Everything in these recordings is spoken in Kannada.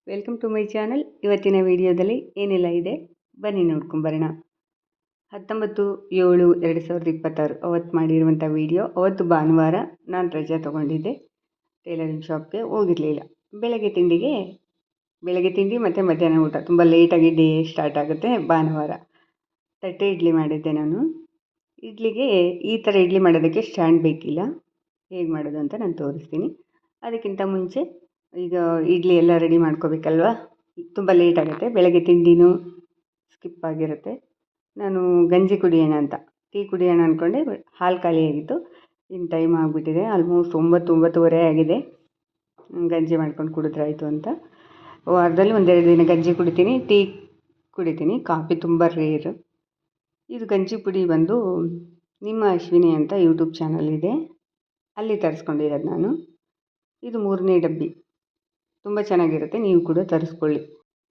Welcome to my channel. ಇವತ್ತಿನ ವಿಡಿಯೋದಲ್ಲಿ ಏನೆಲ್ಲ ಇದೆ ಬನ್ನಿ ನೋಡ್ಕೊಂಬರೋಣ. 19/7/2026 ಅವತ್ತು ಮಾಡಿರುವಂಥ ವಿಡಿಯೋ. ಅವತ್ತು ಭಾನುವಾರ ನಾನು ರಜೆ ತೊಗೊಂಡಿದ್ದೆ, ಟೈಲರಿಂಗ್ ಶಾಪ್ಗೆ ಹೋಗಿರಲಿಲ್ಲ. ಬೆಳಗ್ಗೆ ತಿಂಡಿ ಮತ್ತು ಮಧ್ಯಾಹ್ನ ಊಟ ತುಂಬ ಲೇಟಾಗಿ ಡೇ ಸ್ಟಾರ್ಟ್ ಆಗುತ್ತೆ ಭಾನುವಾರ. ತಟ್ಟೆ ಇಡ್ಲಿ ಮಾಡಿದ್ದೆ ನಾನು. ಇಡ್ಲಿಗೆ ಈ ಥರ ಇಡ್ಲಿ ಮಾಡೋದಕ್ಕೆ ಸ್ಟ್ಯಾಂಡ್ ಬೇಕಿಲ್ಲ. ಹೇಗೆ ಮಾಡೋದು ಅಂತ ನಾನು ತೋರಿಸ್ತೀನಿ. ಅದಕ್ಕಿಂತ ಮುಂಚೆ ಈಗ ಇಡ್ಲಿ ಎಲ್ಲ ರೆಡಿ ಮಾಡ್ಕೋಬೇಕಲ್ವ, ತುಂಬ ಲೇಟ್ ಆಗುತ್ತೆ. ಬೆಳಗ್ಗೆ ತಿಂಡಿನೂ ಸ್ಕಿಪ್ ಆಗಿರುತ್ತೆ. ನಾನು ಗಂಜಿ ಕುಡಿಯೋಣ ಅಂತ, ಟೀ ಕುಡಿಯೋಣ ಅಂದ್ಕೊಂಡೆ. ಹಾಲು ಖಾಲಿಯಾಗಿತ್ತು. ಇನ್ನು ಟೈಮ್ ಆಗಿಬಿಟ್ಟಿದೆ, ಆಲ್ಮೋಸ್ಟ್ 9-9:30 ಆಗಿದೆ. ಗಂಜಿ ಮಾಡ್ಕೊಂಡು ಕುಡಿದ್ರಾಯ್ತು ಅಂತ. ವಾರದಲ್ಲಿ 1-2 ದಿನ ಗಂಜಿ ಕುಡಿತೀನಿ, ಟೀ ಕುಡಿತೀನಿ. ಕಾಫಿ ತುಂಬ ರೇರ್. ಇದು ಗಂಜಿ ಪುಡಿ ಬಂದು ನಿಮ್ಮ ಅಶ್ವಿನಿ ಅಂತ ಯೂಟ್ಯೂಬ್ ಚಾನಲ್ ಇದೆ, ಅಲ್ಲಿ ತರಿಸ್ಕೊಂಡಿರೋದು ನಾನು. ಇದು 3ನೇ ಡಬ್ಬಿ. ತುಂಬ ಚೆನ್ನಾಗಿರುತ್ತೆ, ನೀವು ಕೂಡ ತರಿಸ್ಕೊಳ್ಳಿ.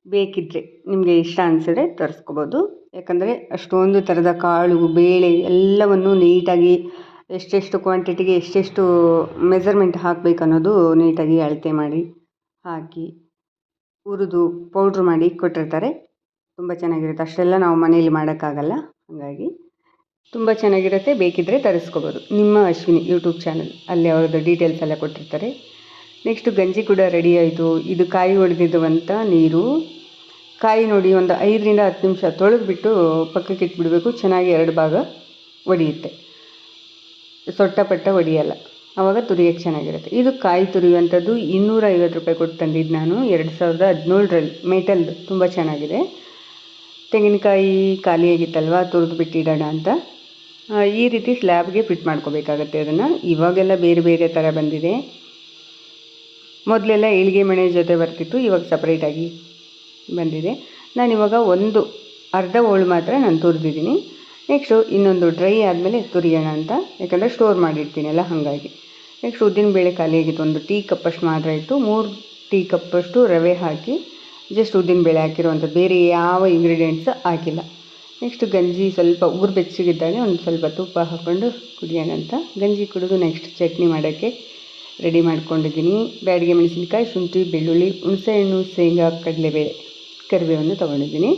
ಬೇಕಿದ್ದರೆ ನಿಮಗೆ ಇಷ್ಟ ಅನಿಸಿದ್ರೆ ತರಿಸ್ಕೋಬೋದು. ಯಾಕಂದರೆ ಅಷ್ಟೊಂದು ಥರದ ಕಾಳು ಬೇಳೆ ಎಲ್ಲವನ್ನು ನೀಟಾಗಿ ಎಷ್ಟೆಷ್ಟು ಕ್ವಾಂಟಿಟಿಗೆ ಎಷ್ಟೆಷ್ಟು ಮೆಜರ್ಮೆಂಟ್ ಹಾಕಬೇಕು ಅನ್ನೋದು ನೀಟಾಗಿ ಅಳತೆ ಮಾಡಿ ಹಾಕಿ ಹುರಿದು ಪೌಡ್ರ್ ಮಾಡಿ ಕೊಟ್ಟಿರ್ತಾರೆ. ತುಂಬ ಚೆನ್ನಾಗಿರುತ್ತೆ. ಅಷ್ಟೆಲ್ಲ ನಾವು ಮನೇಲಿ ಮಾಡೋಕ್ಕಾಗಲ್ಲ, ಹಾಗಾಗಿ ತುಂಬ ಚೆನ್ನಾಗಿರುತ್ತೆ. ಬೇಕಿದ್ದರೆ ತರಿಸ್ಕೋಬೋದು. ನಿಮ್ಮ ಅಶ್ವಿನಿ ಯೂಟ್ಯೂಬ್ ಚಾನಲ್, ಅಲ್ಲಿ ಅವ್ರದ್ದು ಡೀಟೇಲ್ಸ್ ಎಲ್ಲ ಕೊಟ್ಟಿರ್ತಾರೆ. ನೆಕ್ಸ್ಟು ಗಂಜಿ ಕೂಡ ರೆಡಿ ಆಯಿತು. ಇದು ಕಾಯಿ ಹೊಡೆದಿದ್ದಂಥ ನೀರು. ಕಾಯಿ ನೋಡಿ ಒಂದು 5-10 ನಿಮಿಷ ತೊಳೆದ್ಬಿಟ್ಟು ಪಕ್ಕಕ್ಕೆ ಇಟ್ಬಿಡಬೇಕು. ಚೆನ್ನಾಗಿ 2 ಭಾಗ ಒಡೆಯುತ್ತೆ, ಸೊಟ್ಟಪಟ್ಟ ಒಡೆಯಲ್ಲ. ಆವಾಗ ತುರಿಯೋಕ್ಕೆ ಚೆನ್ನಾಗಿರುತ್ತೆ. ಇದು ಕಾಯಿ ತುರಿಯುವಂಥದ್ದು 250 ರೂಪಾಯಿ ಕೊಟ್ಟು ತಂದಿದ್ದು ನಾನು, 2017ರಲ್ಲಿ. ಮೆಟಲ್ದು, ತುಂಬ ಚೆನ್ನಾಗಿದೆ. ತೆಂಗಿನಕಾಯಿ ಖಾಲಿಯಾಗಿತ್ತಲ್ವ, ತುರಿದ್ಬಿಟ್ಟಿಡೋಣ ಅಂತ ಈ ರೀತಿ ಸ್ಲ್ಯಾಬ್ಗೆ ಫಿಟ್ ಮಾಡ್ಕೋಬೇಕಾಗತ್ತೆ ಅದನ್ನು. ಇವಾಗೆಲ್ಲ ಬೇರೆ ಬೇರೆ ಥರ ಬಂದಿದೆ. ಮೊದಲೆಲ್ಲ ಏಳಿಗೆ ಮಣೆ ಜೊತೆ ಬರ್ತಿತ್ತು, ಇವಾಗ ಸಪ್ರೇಟಾಗಿ ಬಂದಿದೆ. ನಾನಿವಾಗ ಒಂದು ಅರ್ಧ ಹೋಳು ಮಾತ್ರ ನಾನು ತುರಿದಿದ್ದೀನಿ. ನೆಕ್ಸ್ಟು ಇನ್ನೊಂದು ಡ್ರೈ ಆದಮೇಲೆ ತುರಿಯೋಣ ಅಂತ, ಯಾಕಂದರೆ ಸ್ಟೋರ್ ಮಾಡಿರ್ತೀನಲ್ಲ ಹಾಗಾಗಿ. ನೆಕ್ಸ್ಟ್ ಉದ್ದಿನಬೇಳೆ ಖಾಲಿಯಾಗಿತ್ತು, ಒಂದು ಟೀ ಕಪ್ಪಷ್ಟು ಮಾತ್ರ ಇತ್ತು. 3 ಟೀ ಕಪ್ಪಷ್ಟು ರವೆ ಹಾಕಿ ಜಸ್ಟ್ ಉದ್ದಿನಬೇಳೆ ಹಾಕಿರುವಂಥದ್ದು, ಬೇರೆ ಯಾವ ಇಂಗ್ರೀಡಿಯೆಂಟ್ಸ್ ಹಾಕಿಲ್ಲ. ನೆಕ್ಸ್ಟ್ ಗಂಜಿ ಸ್ವಲ್ಪ ಉಗುರು ಬೆಚ್ಚಗಿದ್ದಾಗ ಒಂದು ಸ್ವಲ್ಪ ತುಪ್ಪ ಹಾಕ್ಕೊಂಡು ಕುಡಿಯೋಣ ಅಂತ ಗಂಜಿ ಕುಡಿದು ನೆಕ್ಸ್ಟ್ ಚಟ್ನಿ ಮಾಡೋಕ್ಕೆ ರೆಡಿ ಮಾಡ್ಕೊಂಡಿದ್ದೀನಿ. ಬ್ಯಾಡಿಗೆ ಮೆಣಸಿನ್ಕಾಯಿ, ಶುಂಠಿ, ಬೆಳ್ಳುಳ್ಳಿ, ಹುಣಸೆಹಣ್ಣು, ಶೇಂಗಾ, ಕಡಲೆಬೇಳೆ, ಕರಿಬೇವನ್ನು ತೊಗೊಂಡಿದ್ದೀನಿ.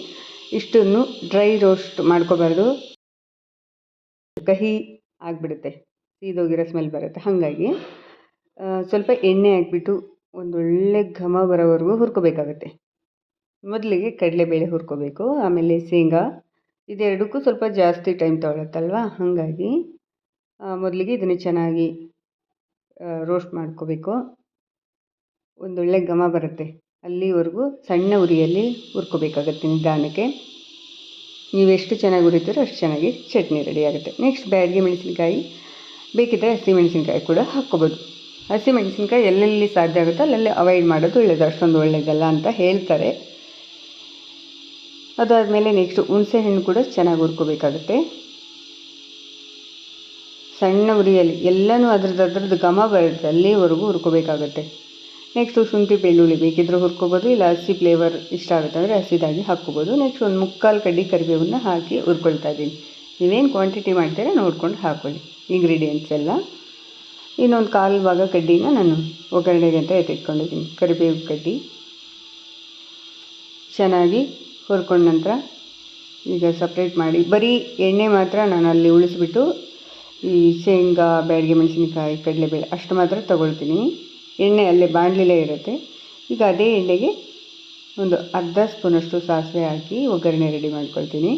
ಇಷ್ಟನ್ನು ಡ್ರೈ ರೋಸ್ಟ್ ಮಾಡ್ಕೋಬಾರ್ದು, ಕಹಿ ಆಗಿಬಿಡುತ್ತೆ, ಸೀದೋಗಿರೋ ಸ್ಮೆಲ್ ಬರುತ್ತೆ. ಹಾಗಾಗಿ ಸ್ವಲ್ಪ ಎಣ್ಣೆ ಹಾಕ್ಬಿಟ್ಟು ಒಂದೊಳ್ಳೆ ಘಮ ಬರೋವರೆಗೂ ಹುರ್ಕೋಬೇಕಾಗತ್ತೆ. ಮೊದಲಿಗೆ ಕಡಲೆಬೇಳೆ ಹುರ್ಕೋಬೇಕು, ಆಮೇಲೆ ಶೇಂಗಾ. ಇದೆರಡಕ್ಕೂ ಸ್ವಲ್ಪ ಜಾಸ್ತಿ ಟೈಮ್ ತೊಗೊಳುತ್ತಲ್ವ, ಹಾಗಾಗಿ ಮೊದಲಿಗೆ ಇದನ್ನು ಚೆನ್ನಾಗಿ ರೋಸ್ಟ್ ಮಾಡ್ಕೋಬೇಕು. ಒಂದೊಳ್ಳೆ ಘಮ ಬರುತ್ತೆ, ಅಲ್ಲಿವರೆಗೂ ಸಣ್ಣ ಉರಿಯಲ್ಲಿ ಹುರ್ಕೋಬೇಕಾಗತ್ತೆ ನಿಧಾನಕ್ಕೆ. ನೀವೆಷ್ಟು ಚೆನ್ನಾಗಿ ಹುರಿತೀರೋ ಅಷ್ಟು ಚೆನ್ನಾಗಿ ಚಟ್ನಿ ರೆಡಿ ಆಗುತ್ತೆ. ನೆಕ್ಸ್ಟ್ ಬ್ಯಾಡಿಗೆ ಮೆಣಸಿನ್ಕಾಯಿ, ಬೇಕಿದ್ದರೆ ಹಸಿಮೆಣಸಿನ್ಕಾಯಿ ಕೂಡ ಹಾಕ್ಕೋಬೋದು. ಹಸಿಮೆಣಸಿನ್ಕಾಯಿ ಎಲ್ಲೆಲ್ಲಿ ಸಾಧ್ಯ ಆಗುತ್ತೋ ಅಲ್ಲೆಲ್ಲಿ ಅವಾಯ್ಡ್ ಮಾಡೋದು ಒಳ್ಳೆಯದು, ಅಷ್ಟೊಂದು ಒಳ್ಳೆಯದಲ್ಲ ಅಂತ ಹೇಳ್ತಾರೆ. ಅದಾದಮೇಲೆ ನೆಕ್ಸ್ಟು ಹುಣಸೆಹಣ್ಣು ಕೂಡ ಚೆನ್ನಾಗಿ ಹುರ್ಕೋಬೇಕಾಗುತ್ತೆ. ಸಣ್ಣ ಉರಿಯಲ್ಲಿ ಎಲ್ಲನೂ ಅದ್ರದ್ದು ಘಮ ಬರುತ್ತೆ, ಅಲ್ಲಿವರೆಗೂ ಹುರ್ಕೋಬೇಕಾಗತ್ತೆ. ನೆಕ್ಸ್ಟು ಶುಂಠಿ, ಬೆಳ್ಳುಳ್ಳಿ ಬೇಕಿದ್ದರೂ ಹುರ್ಕೋಬೋದು, ಇಲ್ಲ ಹಸಿ ಫ್ಲೇವರ್ ಇಷ್ಟ ಆಗುತ್ತೆ ಅಂದರೆ ಹಸಿದಾಗಿ ಹಾಕ್ಕೋಬೋದು. ನೆಕ್ಸ್ಟ್ ಒಂದು 3/4 ಕಡ್ಡಿ ಕರಿಬೇವನ್ನ ಹಾಕಿ ಹುರ್ಕೊಳ್ತಾ ಇದ್ದೀನಿ. ನೀವೇನು ಕ್ವಾಂಟಿಟಿ ಮಾಡ್ತೀರಾ ನೋಡ್ಕೊಂಡು ಹಾಕ್ಕೊಳ್ಳಿ ಇಂಗ್ರೀಡಿಯೆಂಟ್ಸ್ ಎಲ್ಲ. ಇನ್ನೊಂದು 1/4 ಭಾಗ ಕಡ್ಡಿನ ನಾನು ಒಗ್ಗರಣೆಗೆ ಅಂತ ಎತ್ತಿಟ್ಕೊಂಡಿದ್ದೀನಿ, ಕರಿಬೇವು ಕಡ್ಡಿ. ಚೆನ್ನಾಗಿ ಹುರ್ಕೊಂಡ ನಂತರ ಈಗ ಸಪ್ರೇಟ್ ಮಾಡಿ ಬರೀ ಎಣ್ಣೆ ಮಾತ್ರ ನಾನು ಅಲ್ಲಿ ಉಳಿಸ್ಬಿಟ್ಟು ಈ ಶೇಂಗಾ, ಬ್ಯಾಡಿಗೆ ಮೆಣಸಿನ್ಕಾಯಿ, ಕಡಲೆಬೇಳೆ ಅಷ್ಟು ಮಾತ್ರ ತೊಗೊಳ್ತೀನಿ. ಎಣ್ಣೆ ಅಲ್ಲೇ ಬಾಣಲಿಲೇ ಇರುತ್ತೆ. ಈಗ ಅದೇ ಎಣ್ಣೆಗೆ ಒಂದು ಅರ್ಧ ಸ್ಪೂನಷ್ಟು ಸಾಸಿವೆ ಹಾಕಿ ಒಗ್ಗರಣೆ ರೆಡಿ ಮಾಡ್ಕೊಳ್ತೀನಿ.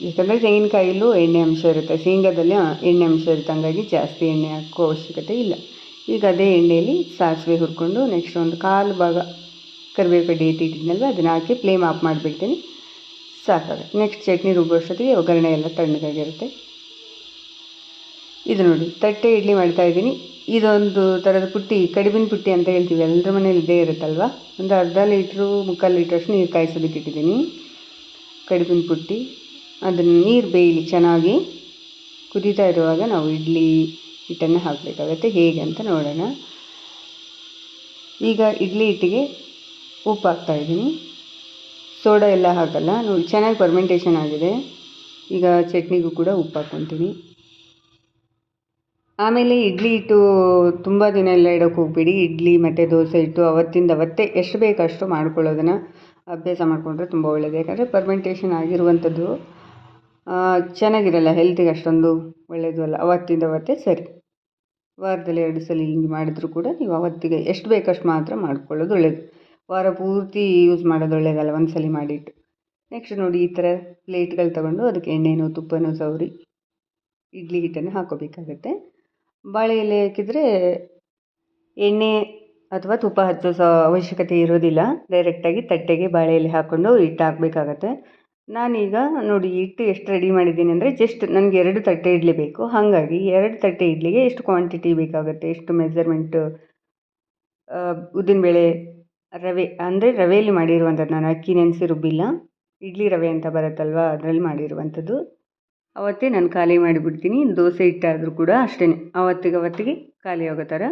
ಯಾಕಂದರೆ ತೆಂಗಿನಕಾಯಿಲೂ ಎಣ್ಣೆ ಅಂಶ ಇರುತ್ತೆ, ಶೇಂಗಾದಲ್ಲಿ ಎಣ್ಣೆ ಅಂಶ ಇರುತ್ತೆ, ಹಾಗಾಗಿ ಜಾಸ್ತಿ ಎಣ್ಣೆ ಹಾಕೋ ಅವಶ್ಯಕತೆ ಇಲ್ಲ. ಈಗ ಅದೇ ಎಣ್ಣೆಯಲ್ಲಿ ಸಾಸಿವೆ ಹುರ್ಕೊಂಡು ನೆಕ್ಸ್ಟ್ ಒಂದು 1/4 ಭಾಗ ಕರಿಬೇವು ಕಡ್ಡಿ ಎತ್ತಿಟ್ಟಿದ್ನಲ್ವ ಅದನ್ನು ಹಾಕಿ ಫ್ಲೇಮ್ ಆಫ್ ಮಾಡಿಬಿಡ್ತೀನಿ, ಸಾಕಾಗುತ್ತೆ. ನೆಕ್ಸ್ಟ್ ಚಟ್ನಿ ರುಬ್ಬೋಷ್ಟೊತ್ತಿಗೆ ಒಗ್ಗರಣೆ ಎಲ್ಲ ತಣ್ಣಗಾಗಿರುತ್ತೆ. ಇದು ನೋಡಿ ತಟ್ಟೆ ಇಡ್ಲಿ ಮಾಡ್ತಾಯಿದ್ದೀನಿ. ಇದೊಂದು ಥರದ ಪುಟ್ಟಿ, ಕಡುಬಿನ ಪುಟ್ಟಿ ಅಂತ ಹೇಳ್ತೀವಿ, ಎಲ್ಲರ ಮನೇಲಿ ಇದ್ದೇ ಇರುತ್ತಲ್ವ. ಒಂದು ಅರ್ಧ ಲೀಟ್ರು 3/4 ಲೀಟ್ರಷ್ಟು ನೀರು ಕಾಯಿಸೋದಕ್ಕೆ ಇಟ್ಟಿದ್ದೀನಿ. ಕಡುಬಿನ ಪುಟ್ಟಿ, ಅದನ್ನು ನೀರು ಬೇಯಲಿ ಚೆನ್ನಾಗಿ. ಕುದೀತಾ ಇರುವಾಗ ನಾವು ಇಡ್ಲಿ ಹಿಟ್ಟನ್ನು ಹಾಕಬೇಕಾಗತ್ತೆ. ಹೇಗೆ ಅಂತ ನೋಡೋಣ. ಈಗ ಇಡ್ಲಿ ಹಿಟ್ಟಿಗೆ ಉಪ್ಪು ಹಾಕ್ತಾಯಿದ್ದೀನಿ, ಸೋಡಾ ಎಲ್ಲ ಹಾಕಲ್ಲ. ನೋಡಿ ಚೆನ್ನಾಗಿ ಫರ್ಮೆಂಟೇಷನ್ ಆಗಿದೆ. ಈಗ ಚಟ್ನಿಗೂ ಕೂಡ ಉಪ್ಪು ಹಾಕ್ಕೊತೀನಿ. ಆಮೇಲೆ ಇಡ್ಲಿ ಹಿಟ್ಟು ತುಂಬ ದಿನ ಎಲ್ಲ ಇಡೋಕ್ಕೆ ಹೋಗ್ಬೇಡಿ. ಇಡ್ಲಿ ಮತ್ತು ದೋಸೆ ಹಿಟ್ಟು ಅವತ್ತಿಂದ ಅವತ್ತೇ ಎಷ್ಟು ಬೇಕೋ ಅಷ್ಟು ಮಾಡ್ಕೊಳ್ಳೋದನ್ನು ಅಭ್ಯಾಸ ಮಾಡಿಕೊಂಡ್ರೆ ತುಂಬ ಒಳ್ಳೆಯದು. ಯಾಕಂದರೆ ಫರ್ಮೆಂಟೇಷನ್ ಆಗಿರುವಂಥದ್ದು ಚೆನ್ನಾಗಿರಲ್ಲ, ಹೆಲ್ತಿಗೆ ಅಷ್ಟೊಂದು ಒಳ್ಳೆಯದು ಅಲ್ಲ. ಅವತ್ತಿಂದ ಅವತ್ತೇ ಸರಿ. ವಾರದಲ್ಲಿ 2 ಸಲ ಹಿಂಗೆ ಮಾಡಿದ್ರೂ ಕೂಡ ನೀವು ಅವತ್ತಿಗೆ ಎಷ್ಟು ಬೇಕಷ್ಟು ಮಾತ್ರ ಮಾಡ್ಕೊಳ್ಳೋದು ಒಳ್ಳೆಯದು. ವಾರ ಪೂರ್ತಿ ಯೂಸ್ ಮಾಡೋದು ಒಳ್ಳೆಯದಲ್ಲ, ಒಂದು ಸಲ ಮಾಡಿಟ್ಟು. ನೆಕ್ಸ್ಟ್ ನೋಡಿ, ಈ ಥರ ಪ್ಲೇಟ್ಗಳು ತೊಗೊಂಡು ಅದಕ್ಕೆ ಎಣ್ಣೆನೋ ತುಪ್ಪನೋ ಸವರಿ ಇಡ್ಲಿ ಹಿಟ್ಟನ್ನು ಹಾಕೋಬೇಕಾಗತ್ತೆ. ಬಾಳೆ ಎಲೆ ಹಾಕಿದರೆ ಎಣ್ಣೆ ಅಥವಾ ತುಪ್ಪ ಹಚ್ಚೋ ಅವಶ್ಯಕತೆ ಇರೋದಿಲ್ಲ. ಡೈರೆಕ್ಟಾಗಿ ತಟ್ಟೆಗೆ ಬಾಳೆ ಎಲೆ ಹಾಕ್ಕೊಂಡು ಹಿಟ್ಟು ಹಾಕಬೇಕಾಗತ್ತೆ. ನಾನೀಗ ನೋಡಿ ಹಿಟ್ಟು ಎಷ್ಟು ರೆಡಿ ಮಾಡಿದ್ದೀನಿ ಅಂದರೆ, ಜಸ್ಟ್ ನನಗೆ 2 ತಟ್ಟೆ ಇಡ್ಲಿ ಬೇಕು. ಹಾಗಾಗಿ 2 ತಟ್ಟೆ ಇಡ್ಲಿಗೆ ಎಷ್ಟು ಕ್ವಾಂಟಿಟಿ ಬೇಕಾಗುತ್ತೆ, ಎಷ್ಟು ಮೆಜರ್ಮೆಂಟು, ಉದ್ದಿನಬೇಳೆ, ರವೆ ಅಂದರೆ ರವೆಯಲ್ಲಿ ಮಾಡಿರುವಂಥದ್ದು, ನಾನು ಅಕ್ಕಿ ನೆನೆಸಿ ರುಬ್ಬಿಲ್ಲ, ಇಡ್ಲಿ ರವೆ ಅಂತ ಬರುತ್ತಲ್ವ ಅದರಲ್ಲಿ ಮಾಡಿರುವಂಥದ್ದು. ಅವತ್ತೇ ನಾನು ಖಾಲಿ ಮಾಡಿಬಿಡ್ತೀನಿ. ದೋಸೆ ಹಿಟ್ಟಾದರೂ ಕೂಡ ಅಷ್ಟೇ, ಅವತ್ತಿಗೆ ಖಾಲಿ ಆಗೋ ಥರ.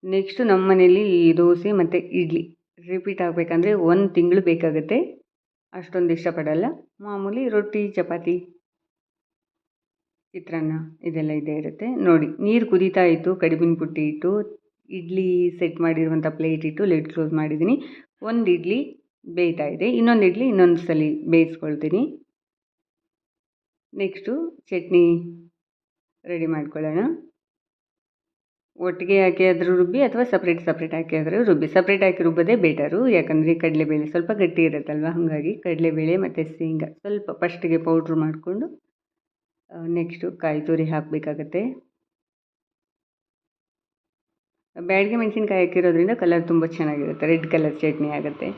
ನೆಕ್ಸ್ಟು ನಮ್ಮ ಮನೇಲಿ ದೋಸೆ ಮತ್ತು ಇಡ್ಲಿ ರಿಪೀಟ್ ಆಗಬೇಕಂದ್ರೆ 1 ತಿಂಗಳು ಬೇಕಾಗುತ್ತೆ. ಅಷ್ಟೊಂದು ಇಷ್ಟಪಡಲ್ಲ. ಮಾಮೂಲಿ ರೊಟ್ಟಿ, ಚಪಾತಿ, ಚಿತ್ರಾನ್ನ ಇದೆಲ್ಲ ಇದ್ದೇ ಇರುತ್ತೆ. ನೋಡಿ, ನೀರು ಕುದೀತಾ ಇತ್ತು, ಕಡಿಬಿನ ಪುಟ್ಟಿ ಇಟ್ಟು ಇಡ್ಲಿ ಸೆಟ್ ಮಾಡಿರುವಂಥ ಪ್ಲೇಟ್ ಇಟ್ಟು ಲಿಡ್ ಕ್ಲೋಸ್ ಮಾಡಿದ್ದೀನಿ. 1 ಇಡ್ಲಿ ಬೇಯ್ತಾ ಇದೆ, ಇನ್ನೊಂದು ಇಡ್ಲಿ ಇನ್ನೊಂದು ಸಲ ಬೇಯಿಸ್ಕೊಳ್ತೀನಿ. ನೆಕ್ಸ್ಟು ಚಟ್ನಿ ರೆಡಿ ಮಾಡ್ಕೊಳ್ಳೋಣ. ಒಟ್ಟಿಗೆ ಹಾಕಿ ಆದರೂ ರುಬ್ಬಿ ಅಥವಾ ಸಪ್ರೇಟ್ ಹಾಕಿ ಆದರೂ ರುಬ್ಬಿ. ಸಪ್ರೇಟ್ ಹಾಕಿ ರುಬ್ಬೋದೇ ಬೆಟರು, ಯಾಕಂದರೆ ಕಡಲೆಬೇಳೆ ಸ್ವಲ್ಪ ಗಟ್ಟಿ ಇರುತ್ತಲ್ವ, ಹಾಗಾಗಿ ಕಡಲೆಬೇಳೆ ಮತ್ತು ಶೇಂಗಾ ಸ್ವಲ್ಪ ಫಸ್ಟಿಗೆ ಪೌಡ್ರ್ ಮಾಡಿಕೊಂಡು ನೆಕ್ಸ್ಟು ಕಾಯಿ ತುರಿ ಹಾಕಬೇಕಾಗತ್ತೆ. ಬ್ಯಾಡಗೆ ಮೆಣಸಿನ್ಕಾಯಿ ಹಾಕಿರೋದ್ರಿಂದ ಕಲರ್ ತುಂಬ ಚೆನ್ನಾಗಿರುತ್ತೆ, ರೆಡ್ ಕಲರ್ ಚಟ್ನಿ ಆಗುತ್ತೆ.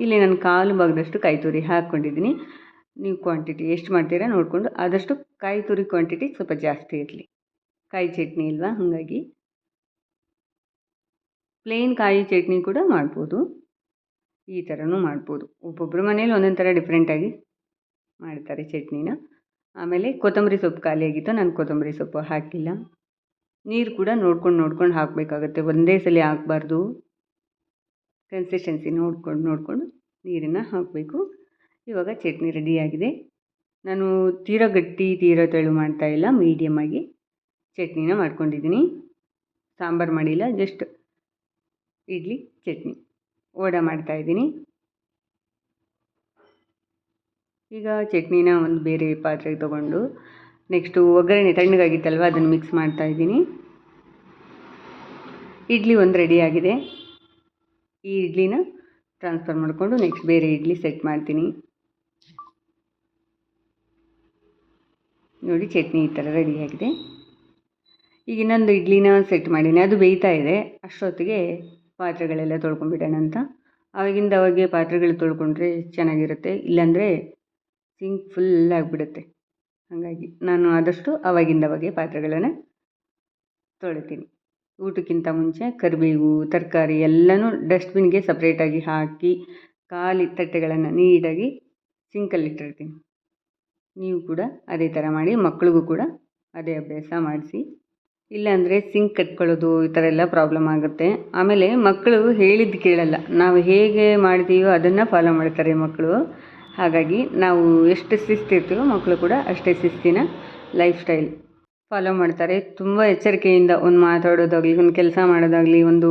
ಇಲ್ಲಿ ನಾನು 1/4 ಭಾಗದಷ್ಟು ಕಾಯಿ ತುರಿ ಹಾಕ್ಕೊಂಡಿದ್ದೀನಿ. ನೀವು ಕ್ವಾಂಟಿಟಿ ಎಷ್ಟು ಮಾಡ್ತೀರಾ ನೋಡಿಕೊಂಡು, ಆದಷ್ಟು ಕಾಯಿ ತುರಿ ಕ್ವಾಂಟಿಟಿ ಸ್ವಲ್ಪ ಜಾಸ್ತಿ ಇರಲಿ, ಕಾಯಿ ಚಟ್ನಿ ಇಲ್ವಾ, ಹಾಗಾಗಿ. ಪ್ಲೇನ್ ಕಾಯಿ ಚಟ್ನಿ ಕೂಡ ಮಾಡ್ಬೋದು, ಈ ಥರನೂ ಮಾಡ್ಬೋದು. ಒಬ್ಬೊಬ್ಬರು ಮನೇಲಿ ಒಂದೊಂದು ಥರ ಡಿಫ್ರೆಂಟಾಗಿ ಮಾಡ್ತಾರೆ ಚಟ್ನಿನ. ಆಮೇಲೆ ಕೊತ್ತಂಬರಿ ಸೊಪ್ಪು ಖಾಲಿಯಾಗಿತ್ತು, ನಾನು ಕೊತ್ತಂಬರಿ ಸೊಪ್ಪು ಹಾಕಿಲ್ಲ. ನೀರು ಕೂಡ ನೋಡ್ಕೊಂಡು ಹಾಕಬೇಕಾಗತ್ತೆ, ಒಂದೇ ಸಲ ಹಾಕಬಾರ್ದು. ಕನ್ಸಿಸ್ಟೆನ್ಸಿ ನೋಡ್ಕೊಂಡು ನೀರನ್ನು ಹಾಕಬೇಕು. ಇವಾಗ ಚಟ್ನಿ ರೆಡಿಯಾಗಿದೆ. ನಾನು ತೀರಾ ಗಟ್ಟಿ ತೀರಾ ತೆಳು ಮಾಡ್ತಾಯಿಲ್ಲ, ಮೀಡಿಯಮ್ಮಾಗಿ ಚಟ್ನಿನ ಮಾಡ್ಕೊಂಡಿದ್ದೀನಿ. ಸಾಂಬಾರು ಮಾಡಿಲ್ಲ, ಜಸ್ಟ್ ಇಡ್ಲಿ ಚಟ್ನಿ ವಡೆ ಮಾಡ್ತಾಯಿದ್ದೀನಿ. ಈಗ ಚಟ್ನಿನ ಒಂದು ಬೇರೆ ಪಾತ್ರೆಗೆ ತೊಗೊಂಡು ನೆಕ್ಸ್ಟು ಒಗ್ಗರಣೆ ತಣ್ಣಗಾಗಿತ್ತಲ್ವ ಅದನ್ನು ಮಿಕ್ಸ್ ಮಾಡ್ತಾಯಿದ್ದೀನಿ. ಇಡ್ಲಿ ಒಂದು ರೆಡಿಯಾಗಿದೆ. ಈ ಇಡ್ಲಿನ ಟ್ರಾನ್ಸ್ಫರ್ ಮಾಡಿಕೊಂಡು ನೆಕ್ಸ್ಟ್ ಬೇರೆ ಇಡ್ಲಿ ಸೆಟ್ ಮಾಡ್ತೀನಿ. ನೋಡಿ, ಚಟ್ನಿ ಈ ಥರ ರೆಡಿಯಾಗಿದೆ. ಈಗ ಇನ್ನೊಂದು ಇಡ್ಲಿನ ಸೆಟ್ ಮಾಡೀನಿ, ಅದು ಬೇಯ್ತಾ ಇದೆ. ಅಷ್ಟೊತ್ತಿಗೆ ಪಾತ್ರೆಗಳೆಲ್ಲ ತೊಳ್ಕೊಂಬಿಡೋಣ ಅಂತ. ಅವಾಗಿಂದವಾಗೆ ಪಾತ್ರೆಗಳು ತೊಳ್ಕೊಂಡ್ರೆ ಚೆನ್ನಾಗಿರುತ್ತೆ, ಇಲ್ಲಾಂದರೆ ಸಿಂಕ್ ಫುಲ್ ಆಗಿಬಿಡುತ್ತೆ. ಹಾಗಾಗಿ ನಾನು ಆದಷ್ಟು ಅವಾಗಿಂದವಾಗೆ ಪಾತ್ರೆಗಳನ್ನು ತೊಳಿತೀನಿ. ಊಟಕ್ಕಿಂತ ಮುಂಚೆ ಕರಿಬೇವು, ತರಕಾರಿ ಎಲ್ಲನೂ ಡಸ್ಟ್ಬಿನ್ಗೆ ಸಪ್ರೇಟಾಗಿ ಹಾಕಿ ಖಾಲಿ ತಟ್ಟೆಗಳನ್ನು ನೀಟಾಗಿ ಸಿಂಕಲ್ಲಿಟ್ಟಿರ್ತೀನಿ. ನೀವು ಕೂಡ ಅದೇ ಥರ ಮಾಡಿ, ಮಕ್ಕಳಿಗೂ ಕೂಡ ಅದೇ ಅಭ್ಯಾಸ ಮಾಡಿಸಿ. ಇಲ್ಲಾಂದರೆ ಸಿಂಕ್ ಕಟ್ಕೊಳ್ಳೋದು ಈ ಥರ ಎಲ್ಲ ಪ್ರಾಬ್ಲಮ್ ಆಗುತ್ತೆ. ಆಮೇಲೆ ಮಕ್ಕಳು ಹೇಳಿದ್ದು ಕೇಳಲ್ಲ, ನಾವು ಹೇಗೆ ಮಾಡ್ತೀವೋ ಅದನ್ನು ಫಾಲೋ ಮಾಡ್ತಾರೆ ಮಕ್ಕಳು. ಹಾಗಾಗಿ ನಾವು ಎಷ್ಟು ಶಿಸ್ತಿರ್ತೀವೋ ಮಕ್ಕಳು ಕೂಡ ಅಷ್ಟೇ ಶಿಸ್ತಿನ ಲೈಫ್ ಸ್ಟೈಲ್ ಫಾಲೋ ಮಾಡ್ತಾರೆ. ತುಂಬ ಎಚ್ಚರಿಕೆಯಿಂದ ಒಂದು ಮಾತಾಡೋದಾಗಲಿ, ಒಂದು ಕೆಲಸ ಮಾಡೋದಾಗಲಿ, ಒಂದು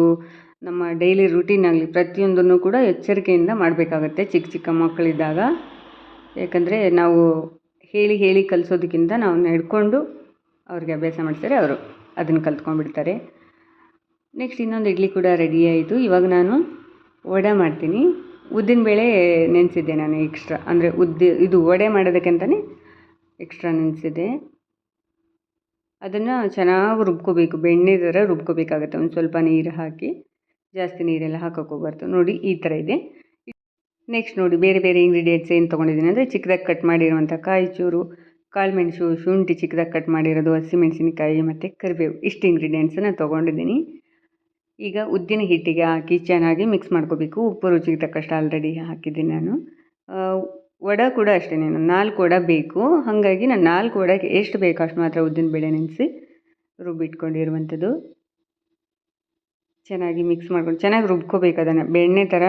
ನಮ್ಮ ಡೈಲಿ ರೂಟೀನ್ ಆಗಲಿ ಪ್ರತಿಯೊಂದನ್ನು ಕೂಡ ಎಚ್ಚರಿಕೆಯಿಂದ ಮಾಡಬೇಕಾಗತ್ತೆ ಚಿಕ್ಕ ಚಿಕ್ಕ ಮಕ್ಕಳಿದ್ದಾಗ. ಯಾಕಂದರೆ ನಾವು ಹೇಳಿ ಕಲಿಸೋದಕ್ಕಿಂತ ನಾವು ನಡ್ಕೊಂಡು ಅವ್ರಿಗೆ ಅಭ್ಯಾಸ ಮಾಡ್ತಾರೆ, ಅವರು ಅದನ್ನು ಕಲ್ತ್ಕೊಂಡ್ಬಿಡ್ತಾರೆ. ನೆಕ್ಸ್ಟ್ ಇನ್ನೊಂದು ಇಡ್ಲಿ ಕೂಡ ರೆಡಿ ಆಯಿತು. ಇವಾಗ ನಾನು ವಡೆ ಮಾಡ್ತೀನಿ. ಉದ್ದಿನಬೇಳೆ ನೆನೆಸಿದ್ದೆ ನಾನು ಎಕ್ಸ್ಟ್ರಾ, ಅಂದರೆ ಇದು ವಡೆ ಮಾಡೋದಕ್ಕೆ ಅಂತಲೇ ಎಕ್ಸ್ಟ್ರಾ ನೆನೆಸಿದ್ದೆ. ಅದನ್ನು ಚೆನ್ನಾಗಿ ರುಬ್ಕೋಬೇಕು, ಬೆಣ್ಣೆ ಥರ ರುಬ್ಕೋಬೇಕಾಗತ್ತೆ. ಒಂದು ಸ್ವಲ್ಪ ನೀರು ಹಾಕಿ, ಜಾಸ್ತಿ ನೀರೆಲ್ಲ ಹಾಕೋಕ್ಕೋಗ್ಬಾರ್ದು. ನೋಡಿ, ಈ ಥರ ಇದೆ. ನೆಕ್ಸ್ಟ್ ನೋಡಿ, ಬೇರೆ ಬೇರೆ ಇಂಗ್ರೀಡಿಯೆಂಟ್ಸ್ ಏನು ತೊಗೊಂಡಿದ್ದೀನಿ ಅಂದರೆ, ಚಿಕ್ಕದಾಗಿ ಕಟ್ ಮಾಡಿರುವಂಥ ಕಾಯಿ ಚೂರು, ಕಾಳುಮೆಣಸು, ಶುಂಠಿ ಚಿಕ್ಕದಾಗಿ ಕಟ್ ಮಾಡಿರೋದು, ಹಸಿಮೆಣಸಿನಕಾಯಿ ಮತ್ತು ಕರಿಬೇವು, ಇಷ್ಟು ಇಂಗ್ರೀಡಿಯೆಂಟ್ಸನ್ನು ತೊಗೊಂಡಿದ್ದೀನಿ. ಈಗ ಉದ್ದಿನ ಹಿಟ್ಟಿಗೆ ಹಾಕಿ ಚೆನ್ನಾಗಿ ಮಿಕ್ಸ್ ಮಾಡ್ಕೋಬೇಕು. ಉಪ್ಪು ರುಚಿಗೆ ತಕ್ಕಷ್ಟು ಆಲ್ರೆಡಿ ಹಾಕಿದ್ದೀನಿ ನಾನು. ವಡೆ ಕೂಡ ಅಷ್ಟೇ, ನಾನು 4 ವಡೆ ಬೇಕು. ಹಾಗಾಗಿ ನಾನು 4 ವಡೆಗೆ ಎಷ್ಟು ಬೇಕೋ ಅಷ್ಟು ಮಾತ್ರ ಉದ್ದಿನಬೇಳೆ ನೆನೆಸಿ ರುಬ್ಬಿಟ್ಕೊಂಡಿರುವಂಥದ್ದು. ಚೆನ್ನಾಗಿ ಮಿಕ್ಸ್ ಮಾಡ್ಕೊಂಡು ಚೆನ್ನಾಗಿ ರುಬ್ಕೋಬೇಕು ಅದನ್ನು, ಬೆಣ್ಣೆ ಥರ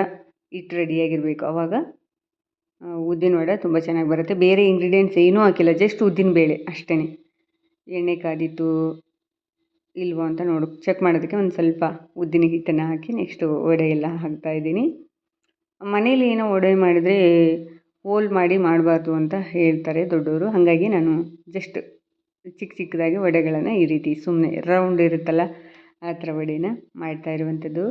ಹಿಟ್ಟು ರೆಡಿಯಾಗಿರಬೇಕು. ಆವಾಗ ಉದ್ದಿನ ವಡೆ ತುಂಬ ಚೆನ್ನಾಗಿ ಬರುತ್ತೆ. ಬೇರೆ ಇಂಗ್ರೀಡಿಯೆಂಟ್ಸ್ ಏನೂ ಹಾಕಿಲ್ಲ, ಜಸ್ಟ್ ಉದ್ದಿನಬೇಳೆ ಅಷ್ಟೇ. ಎಣ್ಣೆ ಕಾದಿತ್ತು, ಇಲ್ವೋ ಅಂತ ಚೆಕ್ ಮಾಡೋದಕ್ಕೆ ಒಂದು ಸ್ವಲ್ಪ ಉದ್ದಿನ ಹಿಟ್ಟನ್ನು ಹಾಕಿ ನೆಕ್ಸ್ಟು ವಡೆ ಎಲ್ಲ ಹಾಕ್ತಾಯಿದ್ದೀನಿ. ಮನೇಲಿ ಏನೋ ವಡೆ ಮಾಡಿದರೆ ಹೋಲ್ ಮಾಡಿ ಮಾಡಬಾರ್ದು ಅಂತ ಹೇಳ್ತಾರೆ ದೊಡ್ಡವರು. ಹಾಗಾಗಿ ನಾನು ಜಸ್ಟ್ ಚಿಕ್ಕದಾಗಿ ವಡೆಗಳನ್ನು ಈ ರೀತಿ ಸುಮ್ಮನೆ ರೌಂಡ್ ಇರುತ್ತಲ್ಲ ಆ ಥರ ವಡೆನ ಮಾಡ್ತಾ ಇರುವಂಥದ್ದು.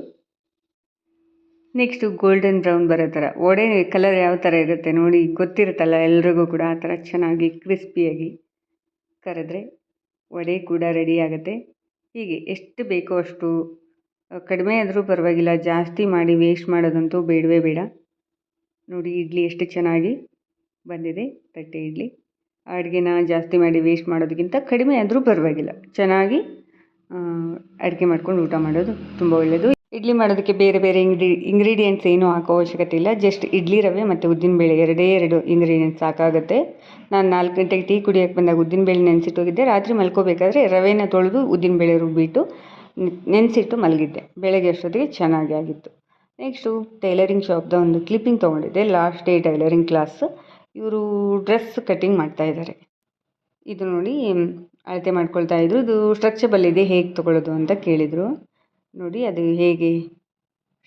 ನೆಕ್ಸ್ಟು ಗೋಲ್ಡನ್ ಬ್ರೌನ್ ಬರೋ ಥರ ವಡೆ ಕಲರ್ ಯಾವ ಥರ ಇರುತ್ತೆ ನೋಡಿ, ಗೊತ್ತಿರುತ್ತಲ್ಲ ಎಲ್ರಿಗೂ ಕೂಡ. ಆ ಥರ ಚೆನ್ನಾಗಿ ಕ್ರಿಸ್ಪಿಯಾಗಿ ಕರೆದ್ರೆ ವಡೆ ಕೂಡ ರೆಡಿ ಆಗುತ್ತೆ. ಹೀಗೆ ಎಷ್ಟು ಬೇಕೋ ಅಷ್ಟು, ಕಡಿಮೆ ಆದರೂ ಪರವಾಗಿಲ್ಲ, ಜಾಸ್ತಿ ಮಾಡಿ ವೇಸ್ಟ್ ಮಾಡೋದಂತೂ ಬೇಡವೇ ಬೇಡ. ನೋಡಿ ಇಡ್ಲಿ ಎಷ್ಟು ಚೆನ್ನಾಗಿ ಬಂದಿದೆ, ತಟ್ಟೆ ಇಡ್ಲಿ. ಅಡುಗೆನ ಜಾಸ್ತಿ ಮಾಡಿ ವೇಸ್ಟ್ ಮಾಡೋದಕ್ಕಿಂತ ಕಡಿಮೆ ಆದರೂ ಪರವಾಗಿಲ್ಲ, ಚೆನ್ನಾಗಿ ಅಡುಗೆ ಮಾಡ್ಕೊಂಡು ಊಟ ಮಾಡೋದು ತುಂಬ ಒಳ್ಳೆಯದು. ಇಡ್ಲಿ ಮಾಡೋದಕ್ಕೆ ಬೇರೆ ಬೇರೆ ಇಂಗ್ರೀಡಿಯೆಂಟ್ಸ್ ಏನೂ ಹಾಕೋ ಅವಶ್ಯಕತೆ ಇಲ್ಲ. ಜಸ್ಟ್ ಇಡ್ಲಿ ರವೆ ಮತ್ತು ಉದ್ದಿನಬೇಳೆ ಎರಡು ಇಂಗ್ರೀಡಿಯೆಂಟ್ಸ್ ಸಾಕಾಗುತ್ತೆ. ನಾನು 4 ಗಂಟೆಗೆ ಟೀ ಕುಡಿಯೋಕ್ಕೆ ಬಂದಾಗ ಉದ್ದಿನಬೇಳೆ ನೆನೆಸಿಟ್ಟೋಗಿದ್ದೆ. ರಾತ್ರಿ ಮಲ್ಕೋಬೇಕಾದ್ರೆ ರವೆನ ತೊಳೆದು ಉದ್ದಿನಬೇಳೆ ರುಬ್ಬಿಟ್ಟು ನೆನೆಸಿಟ್ಟು ಮಲಗಿದ್ದೆ. ಬೆಳಗ್ಗೆ ಅಷ್ಟೊತ್ತಿಗೆ ಚೆನ್ನಾಗಿ ಆಗಿತ್ತು. ನೆಕ್ಸ್ಟು ಟೈಲರಿಂಗ್ ಶಾಪ್ದ ಒಂದು ಕ್ಲಿಪ್ಪಿಂಗ್ ತೊಗೊಂಡಿದ್ದೆ. Last day tailoring class. ಇವರು ಡ್ರೆಸ್ ಕಟ್ಟಿಂಗ್ ಮಾಡ್ತಾಯಿದ್ದಾರೆ. ಇದು ನೋಡಿ ಅಳತೆ ಮಾಡ್ಕೊಳ್ತಾ ಇದ್ರು. ಇದು ಸ್ಟ್ರೆಚಬಲ್ ಇದೆ, ಹೇಗೆ ತೊಗೊಳ್ಳೋದು ಅಂತ ಕೇಳಿದರು. ನೋಡಿ ಅದು ಹೇಗೆ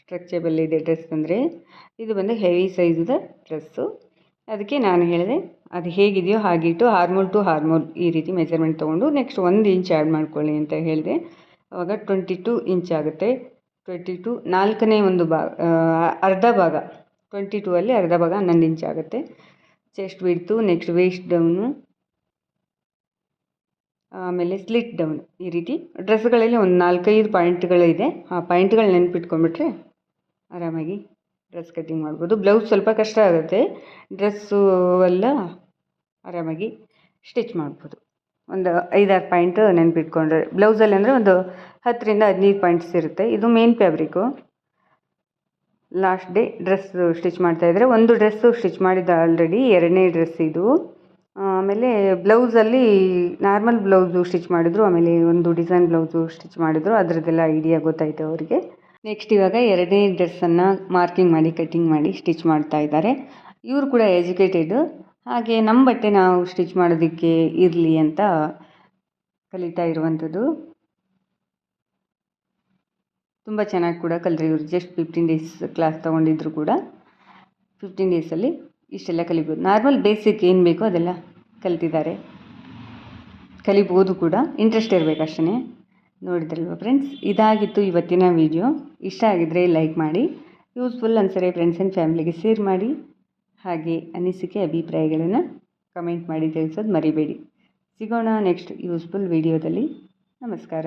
ಸ್ಟ್ರೆಚಬಲ್ ಇದೆ ಡ್ರೆಸ್ ಅಂದರೆ, ಇದು ಬಂದು ಹೆವಿ ಸೈಜ್ದ ಡ್ರೆಸ್ಸು. ಅದಕ್ಕೆ ನಾನು ಹೇಳಿದೆ ಅದು ಹೇಗಿದೆಯೋ ಹಾಗಿಟ್ಟು ಆರ್ಮೋಲ್ ಟು ಆರ್ಮೋಲ್ ಈ ರೀತಿ ಮೆಜರ್ಮೆಂಟ್ ತೊಗೊಂಡು ನೆಕ್ಸ್ಟ್ 1 ಇಂಚ್ ಆ್ಯಡ್ ಮಾಡ್ಕೊಳ್ಳಿ ಅಂತ ಹೇಳಿದೆ. ಆವಾಗ 22 ಇಂಚ್ ಆಗುತ್ತೆ. 22 ನಾಲ್ಕನೇ ಒಂದು ಅರ್ಧ ಭಾಗ, 22 ಅಲ್ಲಿ ಅರ್ಧ ಭಾಗ 11 ಇಂಚ್ ಆಗುತ್ತೆ. Chest width, next waste down, ಆಮೇಲೆ ಸ್ಲಿಟ್ ಡೌನ್. ಈ ರೀತಿ ಡ್ರೆಸ್ಗಳಲ್ಲಿ ಒಂದು 4-5 ಪಾಯಿಂಟ್ಗಳಿದೆ. ಆ ಪಾಯಿಂಟ್ಗಳು ನೆನ್ಪಿಟ್ಕೊಂಡ್ಬಿಟ್ರೆ ಆರಾಮಾಗಿ ಡ್ರೆಸ್ ಕಟ್ಟಿಂಗ್ ಮಾಡ್ಬೋದು. ಬ್ಲೌಸ್ ಸ್ವಲ್ಪ ಕಷ್ಟ ಆಗುತ್ತೆ, ಡ್ರೆಸ್ಸು ಎಲ್ಲ ಆರಾಮಾಗಿ ಸ್ಟಿಚ್ ಮಾಡ್ಬೋದು. ಒಂದು 5-6 ಪಾಯಿಂಟ್ ನೆನ್ಪಿಟ್ಕೊಂಡ್ರೆ ಬ್ಲೌಸಲ್ಲಿ ಅಂದರೆ ಒಂದು 10ರಿಂದ 15 ಪಾಯಿಂಟ್ಸ್ ಇರುತ್ತೆ. ಇದು main fabric. Last day dress stitch ಮಾಡ್ತಾಯಿದ್ರೆ, ಒಂದು ಡ್ರೆಸ್ಸು ಸ್ಟಿಚ್ ಮಾಡಿದ ಆಲ್ರೆಡಿ, 2ನೇ ಡ್ರೆಸ್ ಇದು. ಆಮೇಲೆ ಬ್ಲೌಸಲ್ಲಿ ನಾರ್ಮಲ್ ಬ್ಲೌಸು ಸ್ಟಿಚ್ ಮಾಡಿದ್ರು, ಆಮೇಲೆ ಒಂದು ಡಿಸೈನ್ ಬ್ಲೌಸು ಸ್ಟಿಚ್ ಮಾಡಿದ್ರು. ಅದರದ್ದೆಲ್ಲ ಐಡಿಯಾ ಗೊತ್ತಾಯಿತು ಅವರಿಗೆ. ನೆಕ್ಸ್ಟ್ ಇವಾಗ 2ನೇ ಡ್ರೆಸ್ಸನ್ನು ಮಾರ್ಕಿಂಗ್ ಮಾಡಿ ಕಟ್ಟಿಂಗ್ ಮಾಡಿ ಸ್ಟಿಚ್ ಮಾಡ್ತಾ ಇದ್ದಾರೆ. ಇವರು ಕೂಡ ಎಜುಕೇಟೆಡ್. ಹಾಗೆ ನಮ್ಮ ಬಟ್ಟೆ ನಾವು ಸ್ಟಿಚ್ ಮಾಡೋದಕ್ಕೆ ಇರಲಿ ಅಂತ ಕಲಿತಾ ಇರುವಂಥದ್ದು. ತುಂಬ ಚೆನ್ನಾಗಿ ಕೂಡ ಕಲಿತ್ರು ಇವರು. ಜಸ್ಟ್ 15 ಡೇಸ್ ಕ್ಲಾಸ್ ತೊಗೊಂಡಿದ್ರು ಕೂಡ 15 ಡೇಸಲ್ಲಿ ಇಷ್ಟೆಲ್ಲ ಕಲಿಬೋದು. ನಾರ್ಮಲ್ ಬೇಸಿಕ್ ಏನು ಬೇಕೋ ಅದೆಲ್ಲ ಕಲಿತಿದ್ದಾರೆ, ಕಲಿಬೋದು ಕೂಡ. ಇಂಟ್ರೆಸ್ಟ್ ಇರಬೇಕು ಅಷ್ಟೇ. ನೋಡಿದ್ರಲ್ವ ಫ್ರೆಂಡ್ಸ್, ಇದಾಗಿತ್ತು ಇವತ್ತಿನ ವಿಡಿಯೋ. ಇಷ್ಟ ಆಗಿದ್ದರೆ ಲೈಕ್ ಮಾಡಿ, ಯೂಸ್ಫುಲ್ ಅನ್ಸರೆ ಫ್ರೆಂಡ್ಸ್ ಆ್ಯಂಡ್ ಫ್ಯಾಮಿಲಿಗೆ ಶೇರ್ ಮಾಡಿ. ಹಾಗೆ ಅನಿಸಿಕೆ ಅಭಿಪ್ರಾಯಗಳನ್ನು ಕಮೆಂಟ್ ಮಾಡಿ ತಿಳಿಸೋದು ಮರಿಬೇಡಿ. ಸಿಗೋಣ ನೆಕ್ಸ್ಟ್ ಯೂಸ್ಫುಲ್ ವಿಡಿಯೋದಲ್ಲಿ. ನಮಸ್ಕಾರ.